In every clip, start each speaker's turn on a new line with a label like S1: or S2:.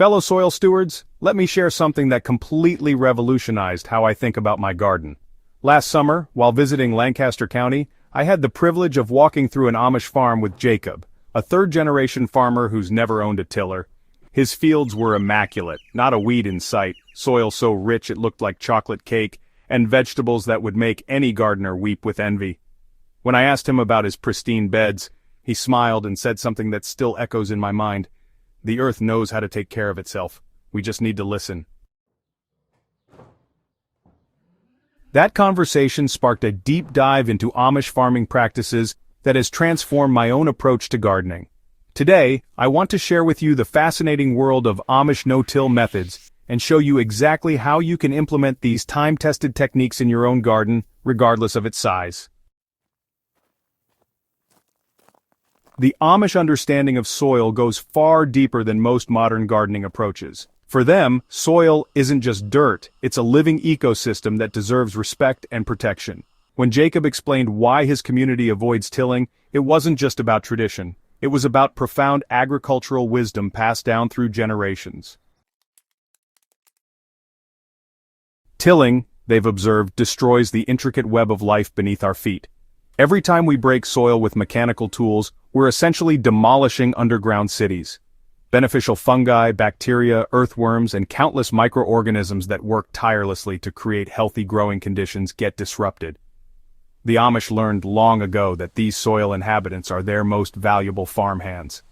S1: Fellow soil stewards, let me share something that completely revolutionized how I think about my garden. Last summer, while visiting Lancaster County, I had the privilege of walking through an Amish farm with Jacob, a third-generation farmer who's never owned a tiller. His fields were immaculate, not a weed in sight, soil so rich it looked like chocolate cake, and vegetables that would make any gardener weep with envy. When I asked him about his pristine beds, he smiled and said something that still echoes in my mind. The earth knows how to take care of itself. We just need to listen. That conversation sparked a deep dive into Amish farming practices that has transformed my own approach to gardening. Today, I want to share with you the fascinating world of Amish no-till methods and show you exactly how you can implement these time-tested techniques in your own garden, regardless of its size. The Amish understanding of soil goes far deeper than most modern gardening approaches. For them, soil isn't just dirt, it's a living ecosystem that deserves respect and protection. When Jacob explained why his community avoids tilling, it wasn't just about tradition. It was about profound agricultural wisdom passed down through generations. Tilling, they've observed, destroys the intricate web of life beneath our feet. Every time we break soil with mechanical tools, we're essentially demolishing underground cities. Beneficial fungi, bacteria, earthworms, and countless microorganisms that work tirelessly to create healthy growing conditions get disrupted. The Amish learned long ago that these soil inhabitants are their most valuable farmhands.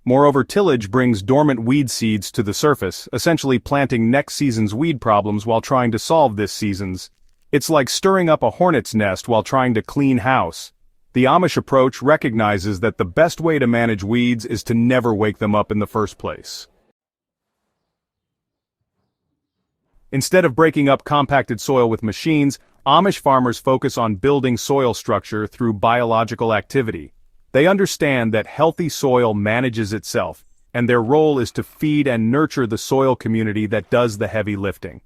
S1: Moreover, tillage brings dormant weed seeds to the surface, essentially planting next season's weed problems while trying to solve this season's. It's like stirring up a hornet's nest while trying to clean house. The Amish approach recognizes that the best way to manage weeds is to never wake them up in the first place. Instead of breaking up compacted soil with machines, Amish farmers focus on building soil structure through biological activity. They understand that healthy soil manages itself, and their role is to feed and nurture the soil community that does the heavy lifting.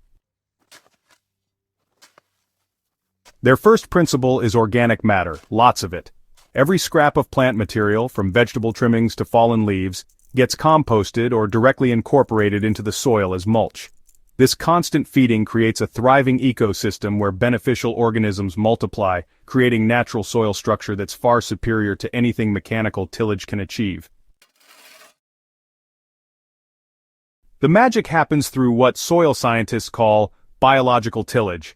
S1: Their first principle is organic matter, lots of it. Every scrap of plant material, from vegetable trimmings to fallen leaves, gets composted or directly incorporated into the soil as mulch. This constant feeding creates a thriving ecosystem where beneficial organisms multiply, creating natural soil structure that's far superior to anything mechanical tillage can achieve. The magic happens through what soil scientists call biological tillage.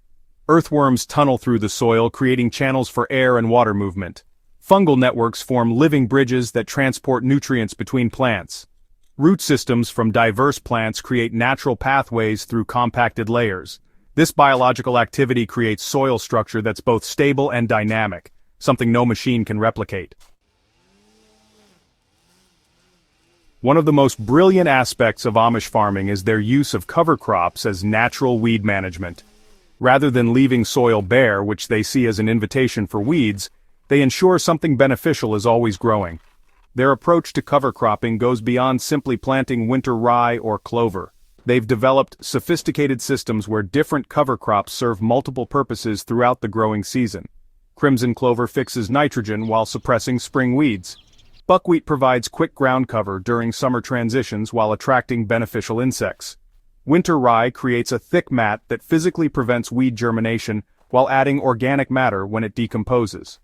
S1: Earthworms tunnel through the soil, creating channels for air and water movement. Fungal networks form living bridges that transport nutrients between plants. Root systems from diverse plants create natural pathways through compacted layers. This biological activity creates soil structure that's both stable and dynamic, something no machine can replicate. One of the most brilliant aspects of Amish farming is their use of cover crops as natural weed management. Rather than leaving soil bare, which they see as an invitation for weeds, they ensure something beneficial is always growing. Their approach to cover cropping goes beyond simply planting winter rye or clover. They've developed sophisticated systems where different cover crops serve multiple purposes throughout the growing season. Crimson clover fixes nitrogen while suppressing spring weeds. Buckwheat provides quick ground cover during summer transitions while attracting beneficial insects. Winter rye creates a thick mat that physically prevents weed germination while adding organic matter when it decomposes.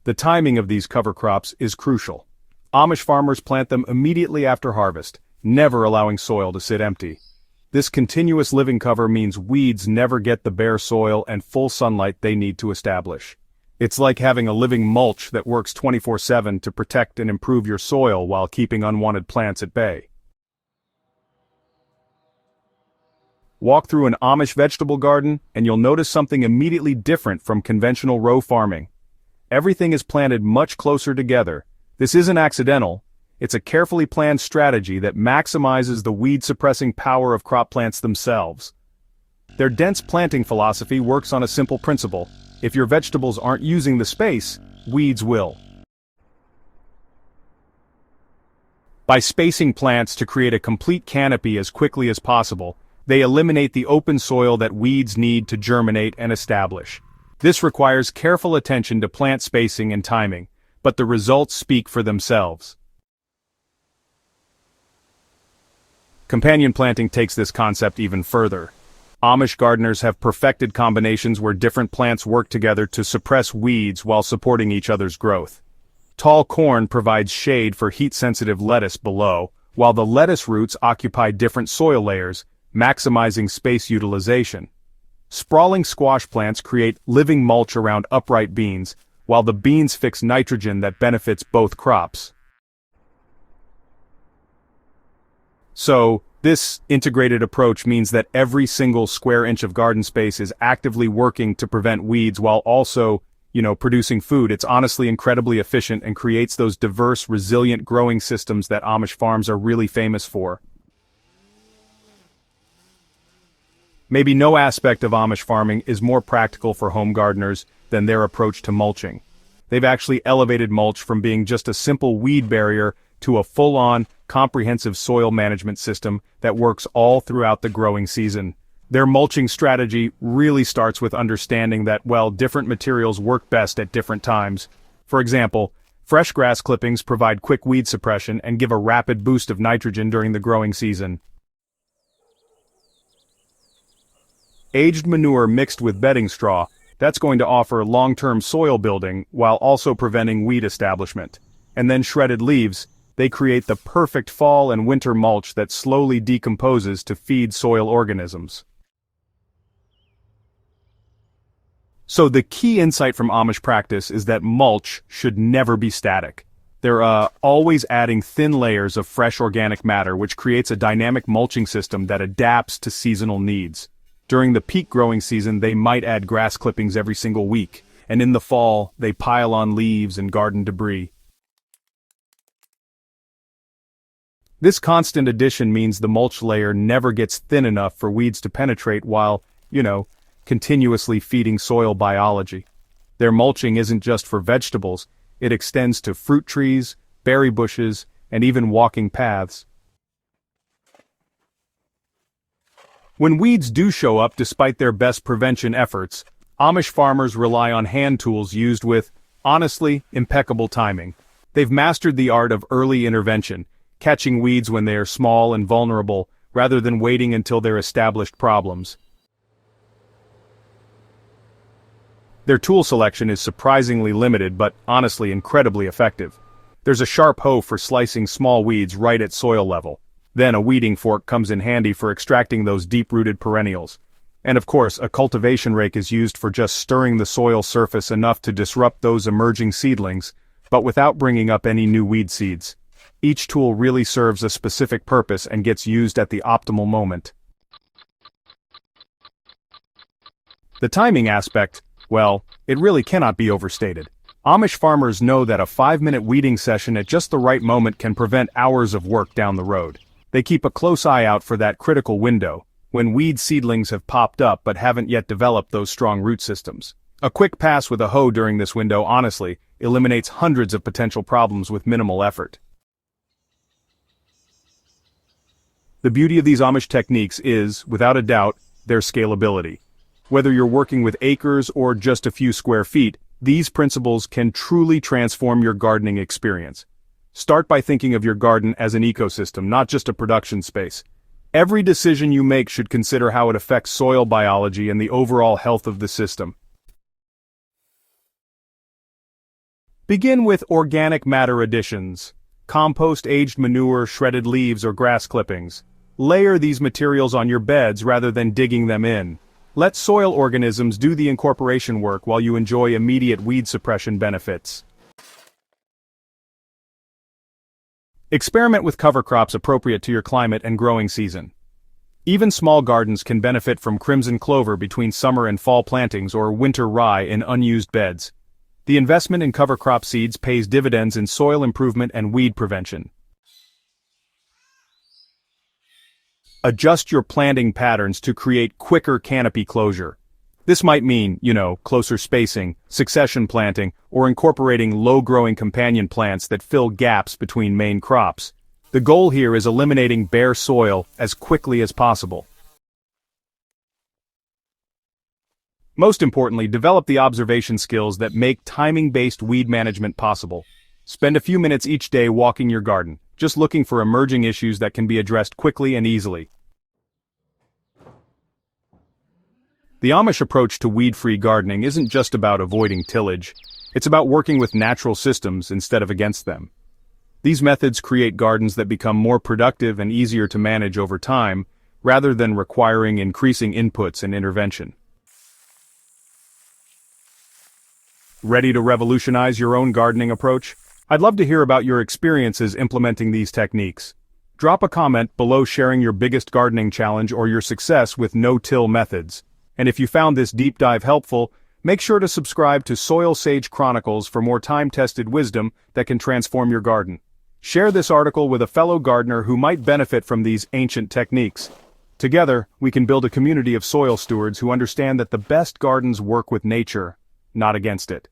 S1: The timing of these cover crops is crucial. Amish farmers plant them immediately after harvest, never allowing soil to sit empty. This continuous living cover means weeds never get the bare soil and full sunlight they need to establish. It's like having a living mulch that works 24/7 to protect and improve your soil while keeping unwanted plants at bay. Walk through an Amish vegetable garden, and you'll notice something immediately different from conventional row farming. Everything is planted much closer together. This isn't accidental. It's a carefully planned strategy that maximizes the weed-suppressing power of crop plants themselves. Their dense planting philosophy works on a simple principle. If your vegetables aren't using the space, weeds will. By spacing plants to create a complete canopy as quickly as possible, they eliminate the open soil that weeds need to germinate and establish. This requires careful attention to plant spacing and timing, but the results speak for themselves. Companion planting takes this concept even further. Amish gardeners have perfected combinations where different plants work together to suppress weeds while supporting each other's growth. Tall corn provides shade for heat-sensitive lettuce below, while the lettuce roots occupy different soil layers, maximizing space utilization. Sprawling squash plants create living mulch around upright beans, while the beans fix nitrogen that benefits both crops. So, this integrated approach means that every single square inch of garden space is actively working to prevent weeds while also, producing food. It's honestly incredibly efficient and creates those diverse, resilient growing systems that Amish farms are really famous for. Maybe no aspect of Amish farming is more practical for home gardeners than their approach to mulching. They've actually elevated mulch from being just a simple weed barrier to a full-on, comprehensive soil management system that works all throughout the growing season. Their mulching strategy really starts with understanding that, different materials work best at different times. For example, fresh grass clippings provide quick weed suppression and give a rapid boost of nitrogen during the growing season. Aged manure mixed with bedding straw, that's going to offer long-term soil building while also preventing weed establishment. And then shredded leaves, they create the perfect fall and winter mulch that slowly decomposes to feed soil organisms. So the key insight from Amish practice is that mulch should never be static. They're always adding thin layers of fresh organic matter, which creates a dynamic mulching system that adapts to seasonal needs. During the peak growing season, they might add grass clippings every single week, and in the fall, they pile on leaves and garden debris. This constant addition means the mulch layer never gets thin enough for weeds to penetrate while, continuously feeding soil biology. Their mulching isn't just for vegetables, it extends to fruit trees, berry bushes, and even walking paths. When weeds do show up despite their best prevention efforts, Amish farmers rely on hand tools used with, honestly, impeccable timing. They've mastered the art of early intervention, catching weeds when they are small and vulnerable, rather than waiting until they're established problems. Their tool selection is surprisingly limited but honestly incredibly effective. There's a sharp hoe for slicing small weeds right at soil level. Then a weeding fork comes in handy for extracting those deep-rooted perennials. And of course, a cultivation rake is used for just stirring the soil surface enough to disrupt those emerging seedlings, but without bringing up any new weed seeds. Each tool really serves a specific purpose and gets used at the optimal moment. The timing aspect, it really cannot be overstated. Amish farmers know that a 5-minute weeding session at just the right moment can prevent hours of work down the road. They keep a close eye out for that critical window, when weed seedlings have popped up but haven't yet developed those strong root systems. A quick pass with a hoe during this window honestly eliminates hundreds of potential problems with minimal effort. The beauty of these Amish techniques is, without a doubt, their scalability. Whether you're working with acres or just a few square feet, these principles can truly transform your gardening experience. Start by thinking of your garden as an ecosystem, not just a production space. Every decision you make should consider how it affects soil biology and the overall health of the system. Begin with organic matter additions. Compost, aged manure, shredded leaves, or grass clippings. Layer these materials on your beds rather than digging them in. Let soil organisms do the incorporation work while you enjoy immediate weed suppression benefits. Experiment with cover crops appropriate to your climate and growing season. Even small gardens can benefit from crimson clover between summer and fall plantings or winter rye in unused beds. The investment in cover crop seeds pays dividends in soil improvement and weed prevention. Adjust your planting patterns to create quicker canopy closure. This might mean, closer spacing, succession planting, or incorporating low-growing companion plants that fill gaps between main crops. The goal here is eliminating bare soil as quickly as possible. Most importantly, develop the observation skills that make timing-based weed management possible. Spend a few minutes each day walking your garden, just looking for emerging issues that can be addressed quickly and easily. The Amish approach to weed-free gardening isn't just about avoiding tillage. It's about working with natural systems instead of against them. These methods create gardens that become more productive and easier to manage over time, rather than requiring increasing inputs and intervention. Ready to revolutionize your own gardening approach? I'd love to hear about your experiences implementing these techniques. Drop a comment below sharing your biggest gardening challenge or your success with no-till methods. And if you found this deep dive helpful, make sure to subscribe to Soil Sage Chronicles for more time-tested wisdom that can transform your garden. Share this article with a fellow gardener who might benefit from these ancient techniques. Together, we can build a community of soil stewards who understand that the best gardens work with nature, not against it.